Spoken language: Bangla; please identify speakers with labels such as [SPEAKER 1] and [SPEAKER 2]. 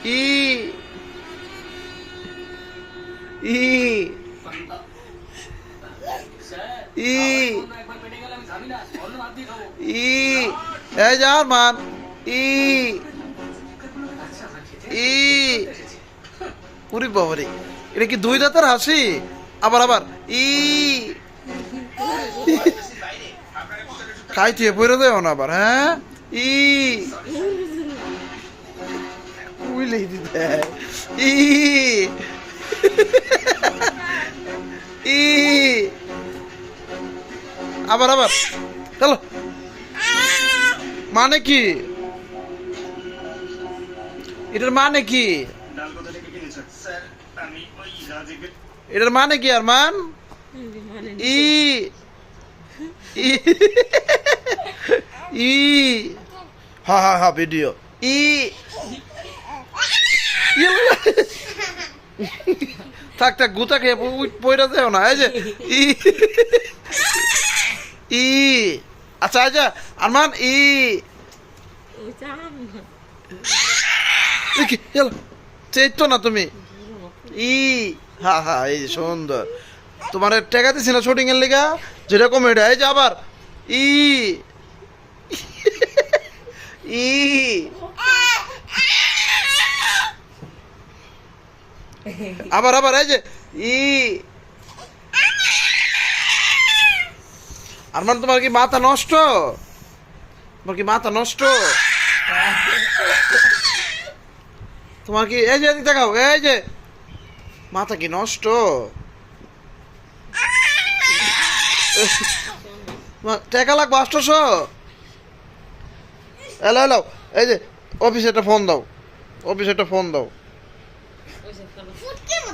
[SPEAKER 1] ই ই ই ই এই যে আরমান ই ই উরি বাবারে এটা কি দুই দাঁতের হাসি আবার আবার ই খাইতে পড়ে দেও না আবার হ্যাঁ ই উইলেই দিতে ই ই আবার আবার চলো মানে কি এটার মানে কি এটার মানে কি আর মান ই ই ই হা হা হা ভিডিও ই থাক থাক গুতা খেয়ে পয়রা যাও না এই যে ই ই আচ্ছা আচ্ছা আরমান ই চেতো না তুমি ই হা হা এই সুন্দর তোমার টেকা দিছি না শুটিং এর লিগা যেরকম এটা এই যে আবার ই ই আবার আবার এই যে ই আরমান তোমার কি মাথা নষ্ট তোমার কি মাথা নষ্ট তোমার কি এই যে দেখাও এই যে মাথা কি নষ্ট টাকা লাগবে 800 এলো এলো এই যে অফিসে একটা ফোন দাও অফিসে একটা ফোন দাও